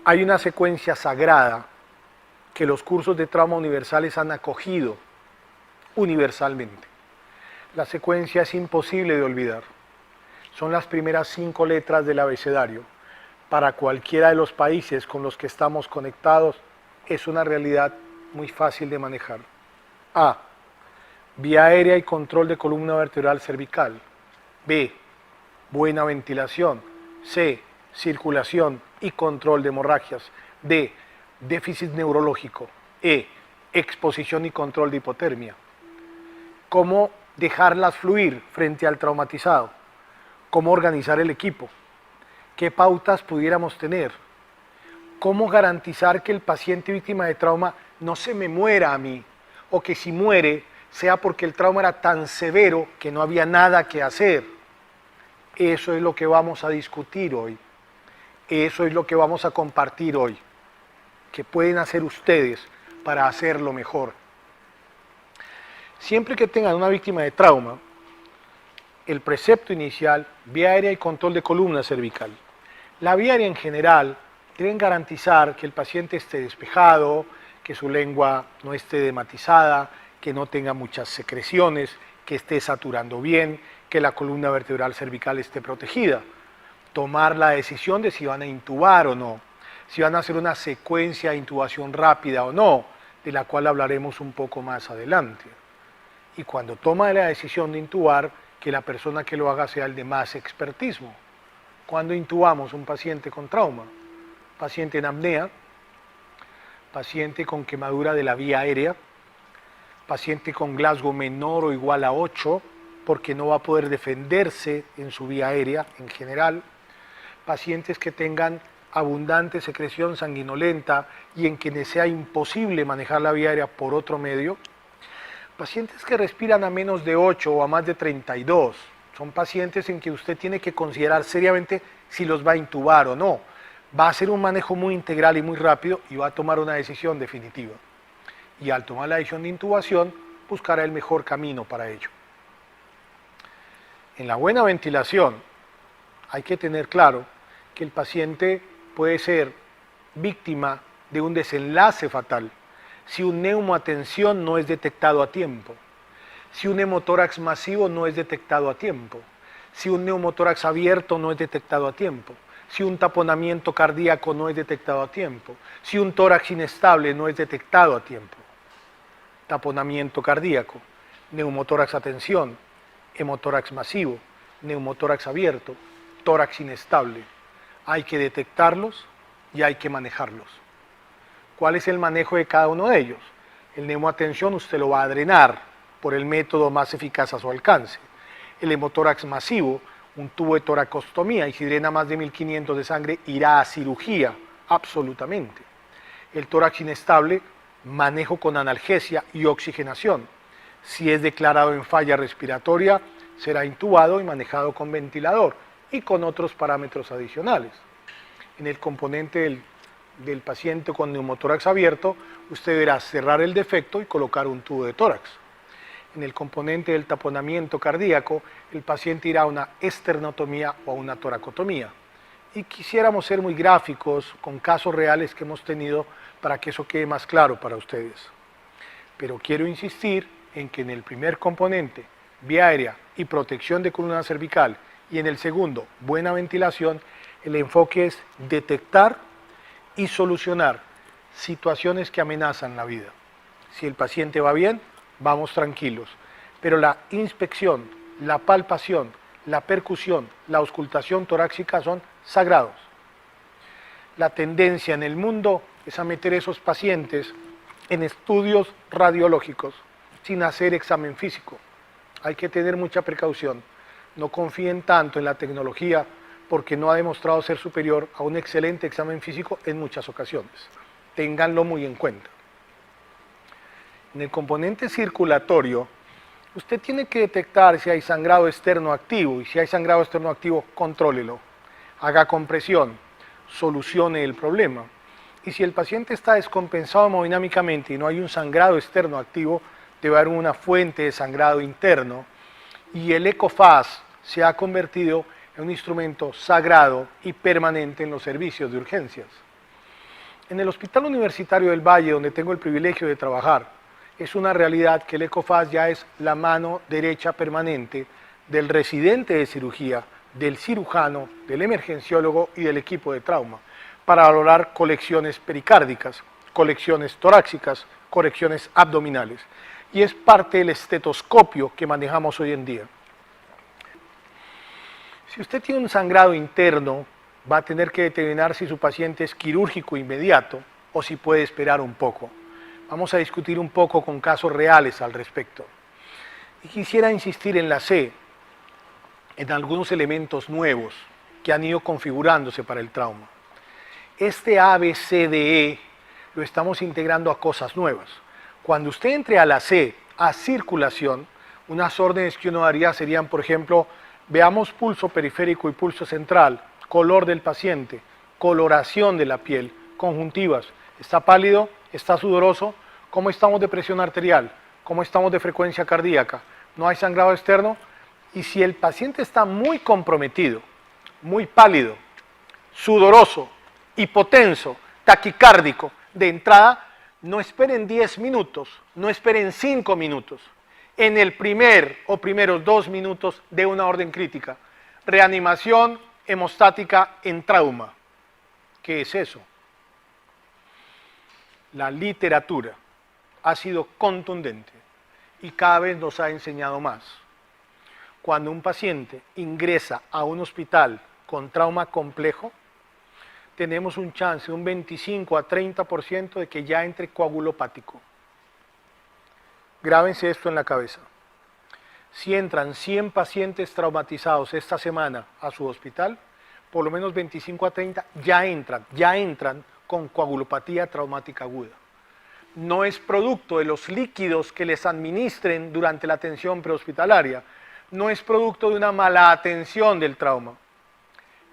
Hay una secuencia sagrada que los cursos de trauma universales han acogido universalmente. La secuencia es imposible de olvidar. Son las primeras 5 letras del abecedario. Para cualquiera de los países con los que estamos conectados, es una realidad muy fácil de manejar. A. Vía aérea y control de columna vertebral cervical. B. Buena ventilación. C. Circulación y control de hemorragias. D. Déficit neurológico. E. Exposición y control de hipotermia. ¿Cómo dejarlas fluir frente al traumatizado? ¿Cómo organizar el equipo? ¿Qué pautas pudiéramos tener? ¿Cómo garantizar que el paciente víctima de trauma no se me muera a mí? O que si muere, sea porque el trauma era tan severo que no había nada que hacer. Eso es lo que vamos a discutir hoy. Eso es lo que vamos a compartir hoy. ¿Qué pueden hacer ustedes para hacerlo mejor? Siempre que tengan una víctima de trauma, el precepto inicial, vía aérea y control de columna cervical. La vía aérea en general deben garantizar que el paciente esté despejado, que su lengua no esté edematizada, que no tenga muchas secreciones, que esté saturando bien, que la columna vertebral cervical esté protegida. Tomar la decisión de si van a intubar o no, si van a hacer una secuencia de intubación rápida o no, de la cual hablaremos un poco más adelante. Y cuando toma la decisión de intubar, que la persona que lo haga sea el de más expertismo. Cuando intubamos un paciente con trauma, paciente en apnea, paciente con quemadura de la vía aérea, paciente con Glasgow menor o igual a 8, porque no va a poder defenderse en su vía aérea en general, pacientes que tengan abundante secreción sanguinolenta y en quienes sea imposible manejar la vía aérea por otro medio, pacientes que respiran a menos de 8 o a más de 32, son pacientes en que usted tiene que considerar seriamente si los va a intubar o no. Va a hacer un manejo muy integral y muy rápido y va a tomar una decisión definitiva. Y al tomar la decisión de intubación, buscará el mejor camino para ello. En la buena ventilación, hay que tener claro que el paciente puede ser víctima de un desenlace fatal si un neumoatención no es detectado a tiempo, si un hemotórax masivo no es detectado a tiempo, si un neumotórax abierto no es detectado a tiempo, si un taponamiento cardíaco no es detectado a tiempo, si un tórax inestable no es detectado a tiempo. Taponamiento cardíaco, neumotórax a tensión, hemotórax masivo, neumotórax abierto, tórax inestable. Hay que detectarlos y hay que manejarlos. ¿Cuál es el manejo de cada uno de ellos? El neumoatención usted lo va a drenar por el método más eficaz a su alcance. El hemotórax masivo, un tubo de toracostomía, y si drena más de 1500 de sangre, irá a cirugía, absolutamente. El tórax inestable, manejo con analgesia y oxigenación. Si es declarado en falla respiratoria, será intubado y manejado con ventilador y con otros parámetros adicionales. En el componente del paciente con neumotórax abierto, usted deberá cerrar el defecto y colocar un tubo de tórax. En el componente del taponamiento cardíaco, el paciente irá a una esternotomía o a una toracotomía. Y quisiéramos ser muy gráficos con casos reales que hemos tenido para que eso quede más claro para ustedes. Pero quiero insistir en que en el primer componente, vía aérea y protección de columna cervical, y en el segundo, buena ventilación, el enfoque es detectar y solucionar situaciones que amenazan la vida. Si el paciente va bien, vamos tranquilos, pero la inspección, la palpación, la percusión, la auscultación torácica son sagrados. La tendencia en el mundo es a meter esos pacientes en estudios radiológicos sin hacer examen físico. Hay que tener mucha precaución. No confíen tanto en la tecnología porque no ha demostrado ser superior a un excelente examen físico en muchas ocasiones. Ténganlo muy en cuenta. En el componente circulatorio, usted tiene que detectar si hay sangrado externo activo, y si hay sangrado externo activo, contrólelo. Haga compresión, solucione el problema. Y si el paciente está descompensado hemodinámicamente y no hay un sangrado externo activo, debe haber una fuente de sangrado interno, y el ECOFAS se ha convertido en un instrumento sagrado y permanente en los servicios de urgencias. En el Hospital Universitario del Valle, donde tengo el privilegio de trabajar, es una realidad que el ECOFAS ya es la mano derecha permanente del residente de cirugía, del cirujano, del emergenciólogo y del equipo de trauma, para valorar colecciones pericárdicas, colecciones torácicas, colecciones abdominales. Y es parte del estetoscopio que manejamos hoy en día. Si usted tiene un sangrado interno, va a tener que determinar si su paciente es quirúrgico inmediato o si puede esperar un poco. Vamos a discutir un poco con casos reales al respecto. Y quisiera insistir en la C, en algunos elementos nuevos que han ido configurándose para el trauma. Este A, B, C, D, E lo estamos integrando a cosas nuevas. Cuando usted entre a la C, a circulación, unas órdenes que uno daría serían, por ejemplo, veamos pulso periférico y pulso central, color del paciente, coloración de la piel, conjuntivas, está pálido, está sudoroso, cómo estamos de presión arterial, cómo estamos de frecuencia cardíaca, no hay sangrado externo, y si el paciente está muy comprometido, muy pálido, sudoroso, hipotenso, taquicárdico, de entrada, no esperen 10 minutos, no esperen 5 minutos. En el primer o primeros 2 minutos de una orden crítica. Reanimación hemostática en trauma. ¿Qué es eso? La literatura ha sido contundente y cada vez nos ha enseñado más. Cuando un paciente ingresa a un hospital con trauma complejo, tenemos un chance, un 25 a 30% de que ya entre coagulopático. Grábense esto en la cabeza. Si entran 100 pacientes traumatizados esta semana a su hospital, por lo menos 25 a 30 ya entran con coagulopatía traumática aguda. No es producto de los líquidos que les administren durante la atención prehospitalaria, no es producto de una mala atención del trauma.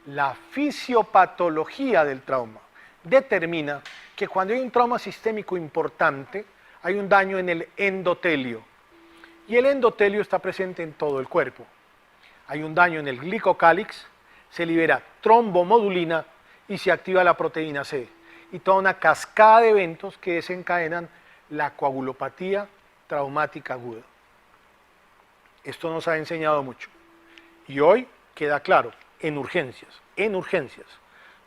La fisiopatología del trauma determina que cuando hay un trauma sistémico importante, hay un daño en el endotelio. Y el endotelio está presente en todo el cuerpo. Hay un daño en el glicocálix, se libera trombomodulina y se activa la proteína C. Y toda una cascada de eventos que desencadenan la coagulopatía traumática aguda. Esto nos ha enseñado mucho. Y hoy queda claro, en urgencias,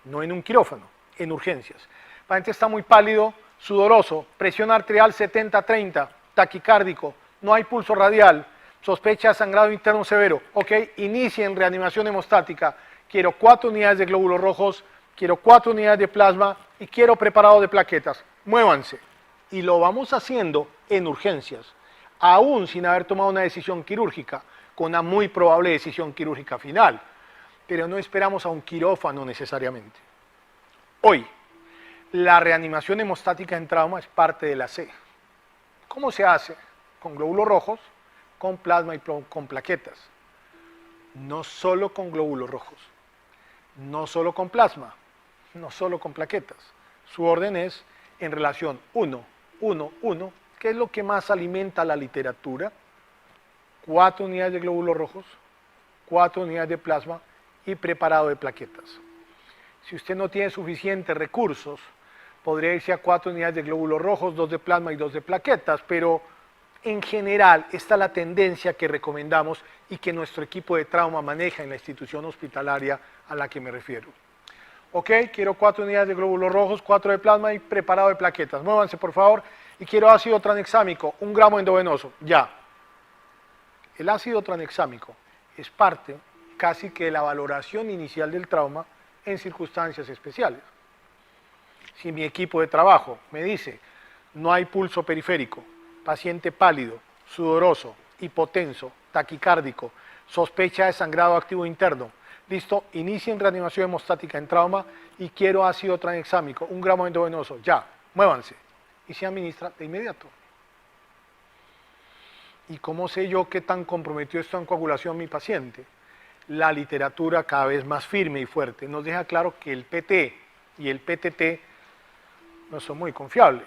no en un quirófano, en urgencias. El paciente está muy pálido, sudoroso, presión arterial 70-30, taquicárdico, no hay pulso radial, sospecha de sangrado interno severo. Ok, inicien reanimación hemostática. Quiero 4 unidades de glóbulos rojos, quiero 4 unidades de plasma y quiero preparado de plaquetas. Muévanse. Y lo vamos haciendo en urgencias, aún sin haber tomado una decisión quirúrgica, con una muy probable decisión quirúrgica final. Pero no esperamos a un quirófano necesariamente. Hoy, la reanimación hemostática en trauma es parte de la C. ¿Cómo se hace? Con glóbulos rojos, con plasma y con plaquetas. No solo con glóbulos rojos, no solo con plasma, no solo con plaquetas. Su orden es en relación 1, 1, 1, que es lo que más alimenta la literatura, 4 unidades de glóbulos rojos, 4 unidades de plasma y preparado de plaquetas. Si usted no tiene suficientes recursos, podría irse a 4 unidades de glóbulos rojos, 2 de plasma y 2 de plaquetas, pero en general esta es la tendencia que recomendamos y que nuestro equipo de trauma maneja en la institución hospitalaria a la que me refiero. Ok, quiero 4 unidades de glóbulos rojos, 4 de plasma y preparado de plaquetas. Muévanse por favor. Y quiero ácido tranexámico, 1 gramo endovenoso, ya. El ácido tranexámico es parte casi que de la valoración inicial del trauma en circunstancias especiales. Si mi equipo de trabajo me dice, no hay pulso periférico, paciente pálido, sudoroso, hipotenso, taquicárdico, sospecha de sangrado activo interno, listo, inicien reanimación hemostática en trauma y quiero ácido tranexámico, 1 gramo endovenoso, ya, muévanse. Y se administra de inmediato. ¿Y cómo sé yo qué tan comprometido está en coagulación mi paciente? La literatura cada vez más firme y fuerte nos deja claro que el PT y el PTT no son muy confiables.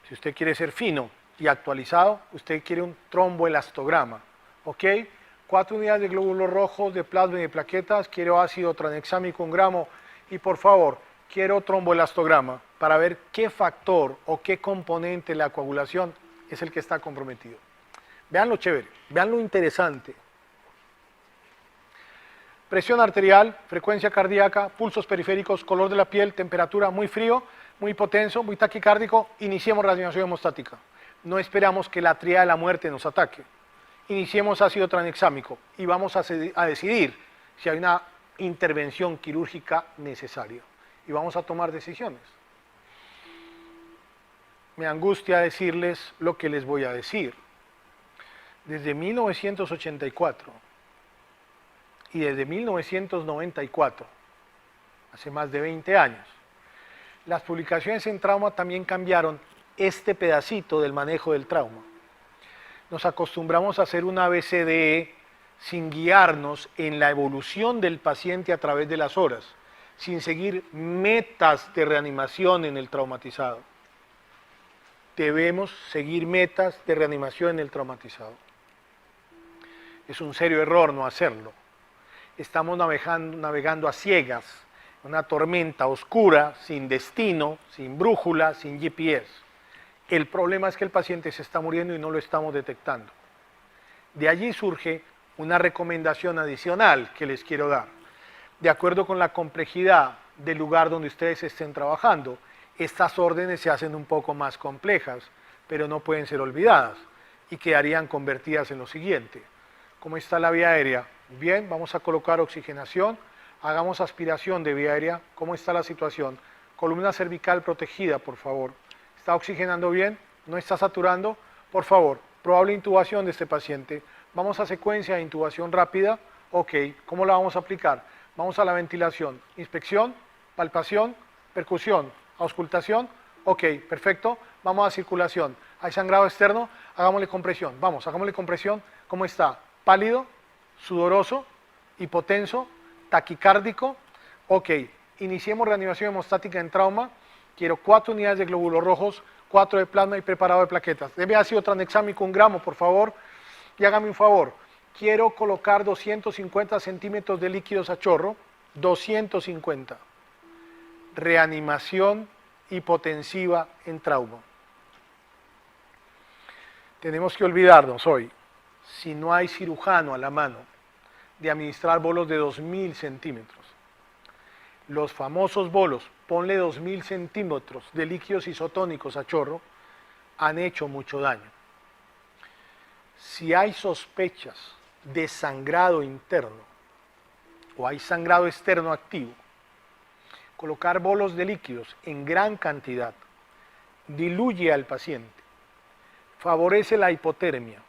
Si usted quiere ser fino y actualizado, usted quiere un tromboelastograma, ¿ok? 4 unidades de glóbulos rojos, de plasma y de plaquetas, quiero ácido tranexámico 1 gramo y por favor, quiero tromboelastograma para ver qué factor o qué componente de la coagulación es el que está comprometido. Vean lo chévere, vean lo interesante. Presión arterial, frecuencia cardíaca, pulsos periféricos, color de la piel, temperatura, muy frío, muy hipotenso, muy taquicárdico, iniciemos reanimación hemostática. No esperamos que la tríada de la muerte nos ataque. Iniciemos ácido tranexámico y vamos a decidir si hay una intervención quirúrgica necesaria. Y vamos a tomar decisiones. Me angustia decirles lo que les voy a decir. Desde 1984 y desde 1994, hace más de 20 años, las publicaciones en trauma también cambiaron este pedacito del manejo del trauma. Nos acostumbramos a hacer un ABCDE sin guiarnos en la evolución del paciente a través de las horas, sin seguir metas de reanimación en el traumatizado. Debemos seguir metas de reanimación en el traumatizado. Es un serio error no hacerlo. Estamos navegando a ciegas, una tormenta oscura, sin destino, sin brújula, sin GPS. El problema es que el paciente se está muriendo y no lo estamos detectando. De allí surge una recomendación adicional que les quiero dar. De acuerdo con la complejidad del lugar donde ustedes estén trabajando, estas órdenes se hacen un poco más complejas, pero no pueden ser olvidadas y quedarían convertidas en lo siguiente. ¿Cómo está la vía aérea? Bien, vamos a colocar oxigenación, hagamos aspiración de vía aérea. ¿Cómo está la situación? Columna cervical protegida, por favor. ¿Está oxigenando bien? ¿No está saturando? Por favor, probable intubación de este paciente. Vamos a secuencia de intubación rápida. Ok, ¿cómo la vamos a aplicar? Vamos a la ventilación. Inspección, palpación, percusión, auscultación. Ok, perfecto. Vamos a circulación. ¿Hay sangrado externo? Hagámosle compresión. Vamos, hagámosle compresión. ¿Cómo está? Pálido, sudoroso, hipotenso, taquicárdico. Ok, iniciemos reanimación hemostática en trauma. Quiero 4 unidades de glóbulos rojos, 4 de plasma y preparado de plaquetas. Debe ácido tranexámico 1 gramo, por favor. Y hágame un favor. Quiero colocar 250 centímetros de líquidos a chorro. 250. Reanimación hipotensiva en trauma. Tenemos que olvidarnos hoy, si no hay cirujano a la mano, de administrar bolos de 2000 centímetros. Los famosos bolos, ponle 2000 centímetros de líquidos isotónicos a chorro, han hecho mucho daño. Si hay sospechas de sangrado interno o hay sangrado externo activo, colocar bolos de líquidos en gran cantidad diluye al paciente, favorece la hipotermia,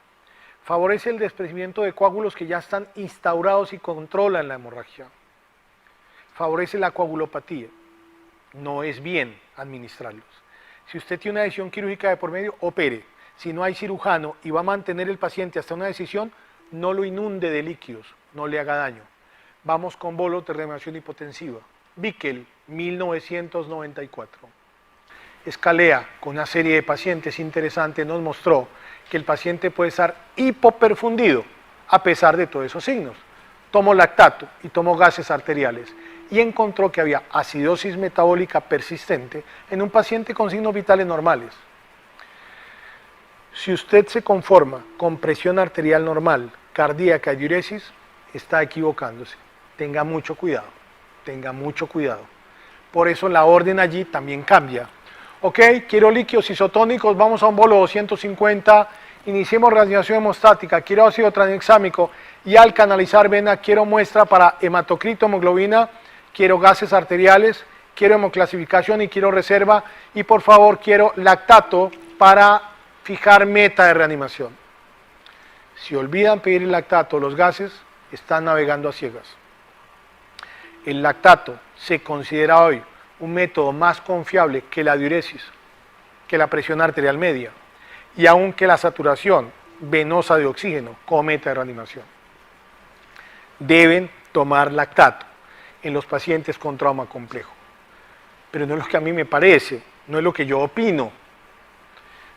favorece el desprendimiento de coágulos que ya están instaurados y controlan la hemorragia, favorece la coagulopatía. No es bien administrarlos. Si usted tiene una decisión quirúrgica de por medio, opere. Si no hay cirujano y va a mantener el paciente hasta una decisión, no lo inunde de líquidos, no le haga daño. Vamos con bolos de reanimación hipotensiva. Bickel, 1994. Escalea, con una serie de pacientes interesantes, nos mostró que el paciente puede estar hipoperfundido a pesar de todos esos signos. Tomó lactato y tomó gases arteriales y encontró que había acidosis metabólica persistente en un paciente con signos vitales normales. Si usted se conforma con presión arterial normal, cardíaca y diuresis, está equivocándose. Tenga mucho cuidado, tenga mucho cuidado. Por eso la orden allí también cambia. Ok, quiero líquidos isotónicos, vamos a un bolo 250, iniciemos reanimación hemostática, quiero ácido tranexámico y al canalizar vena quiero muestra para hematocrito, hemoglobina, quiero gases arteriales, quiero hemoclasificación y quiero reserva y por favor quiero lactato para fijar meta de reanimación. Si olvidan pedir el lactato o los gases, están navegando a ciegas. El lactato se considera hoy un método más confiable que la diuresis, que la presión arterial media y aún que la saturación venosa de oxígeno como meta de reanimación. Deben tomar lactato en los pacientes con trauma complejo. Pero no es lo que a mí me parece, no es lo que yo opino.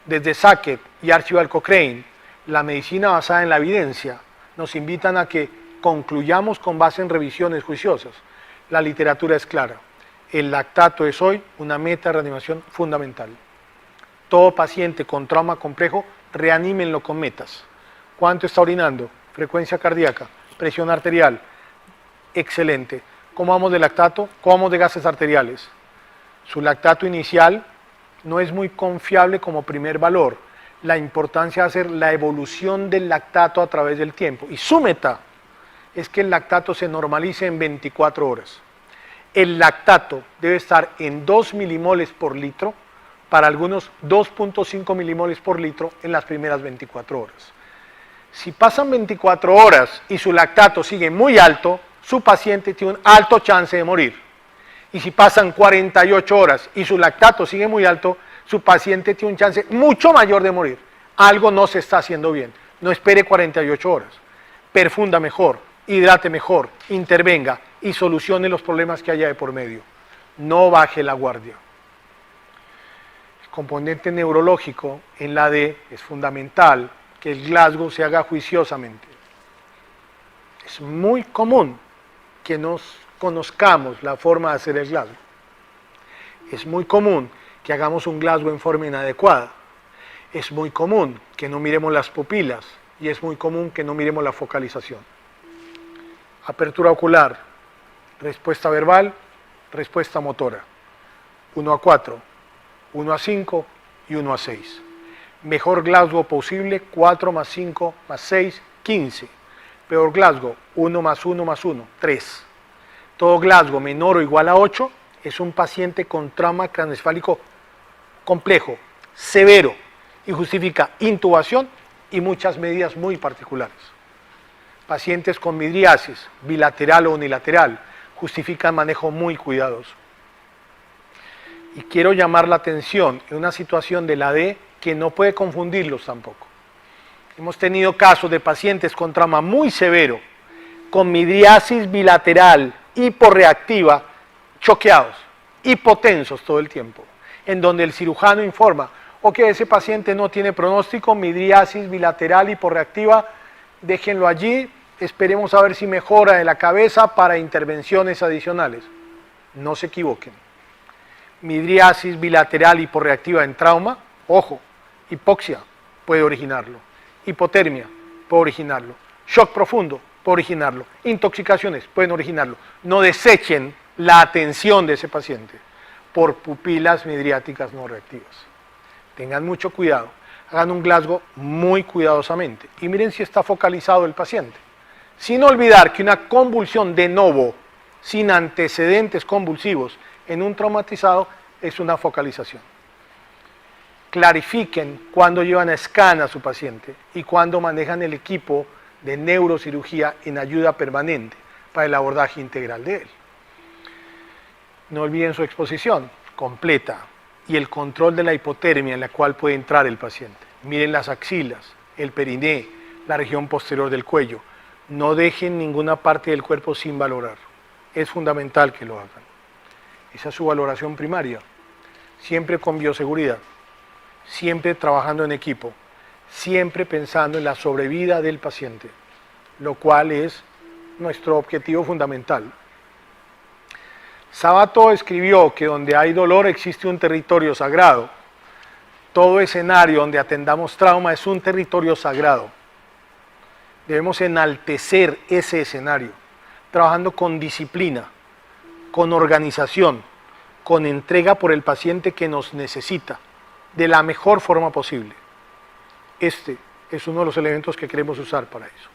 Desde Sackett y Archibald Cochrane, la medicina basada en la evidencia, nos invitan a que concluyamos con base en revisiones juiciosas. La literatura es clara. el lactato es hoy una meta de reanimación fundamental. Todo paciente con trauma complejo, reanímenlo con metas. ¿Cuánto está orinando? Frecuencia cardíaca, presión arterial. Excelente. ¿Cómo vamos de lactato? ¿Cómo vamos de gases arteriales? Su lactato inicial no es muy confiable como primer valor. La importancia de hacer la evolución del lactato a través del tiempo. Y su meta es que el lactato se normalice en 24 horas. El lactato debe estar en 2 milimoles por litro, para algunos 2.5 milimoles por litro en las primeras 24 horas. Si pasan 24 horas y su lactato sigue muy alto, su paciente tiene un alto chance de morir. Y si pasan 48 horas y su lactato sigue muy alto, su paciente tiene un chance mucho mayor de morir. Algo no se está haciendo bien. No espere 48 horas. Perfunda mejor, hidrate mejor, intervenga y solucione los problemas que haya de por medio. No baje la guardia. El componente neurológico en la D es fundamental que el Glasgow se haga juiciosamente. Es muy común que nos conozcamos la forma de hacer el Glasgow. Es muy común que hagamos un Glasgow en forma inadecuada. Es muy común que no miremos las pupilas y es muy común que no miremos la focalización. Apertura ocular, respuesta verbal, respuesta motora. 1 a 4, 1 a 5 y 1 a 6. Mejor Glasgow posible, 4 más 5 más 6, 15. Peor Glasgow, 1 más 1 más 1, 3. Todo Glasgow menor o igual a 8 es un paciente con trauma craneoencefálico complejo, severo, y justifica intubación y muchas medidas muy particulares. Pacientes con midriasis, bilateral o unilateral, justifican manejo muy cuidadoso. Y quiero llamar la atención en una situación de la D que no puede confundirlos tampoco. Hemos tenido casos de pacientes con trauma muy severo, con midriasis bilateral, hiporreactiva, choqueados, hipotensos todo el tiempo, en donde el cirujano informa, ok, ese paciente no tiene pronóstico, midriasis bilateral, hiporreactiva, déjenlo allí, esperemos a ver si mejora de la cabeza para intervenciones adicionales. No se equivoquen. Midriasis bilateral hiporreactiva en trauma, ojo, hipoxia puede originarlo, hipotermia puede originarlo, shock profundo puede originarlo, intoxicaciones pueden originarlo. No desechen la atención de ese paciente por pupilas midriáticas no reactivas. Tengan mucho cuidado, hagan un Glasgow muy cuidadosamente y miren si está focalizado el paciente. Sin olvidar que una convulsión de novo, sin antecedentes convulsivos, en un traumatizado es una focalización. Clarifiquen cuando llevan a scan a su paciente y cuando manejan el equipo de neurocirugía en ayuda permanente para el abordaje integral de él. No olviden su exposición completa y el control de la hipotermia en la cual puede entrar el paciente. Miren las axilas, el periné, la región posterior del cuello. No dejen ninguna parte del cuerpo sin valorar. Es fundamental que lo hagan. Esa es su valoración primaria. Siempre con bioseguridad, siempre trabajando en equipo, siempre pensando en la sobrevida del paciente, lo cual es nuestro objetivo fundamental. Sabato escribió que donde hay dolor existe un territorio sagrado. Todo escenario donde atendamos trauma es un territorio sagrado. Debemos enaltecer ese escenario, trabajando con disciplina, con organización, con entrega por el paciente que nos necesita, de la mejor forma posible. Este es uno de los elementos que queremos usar para eso.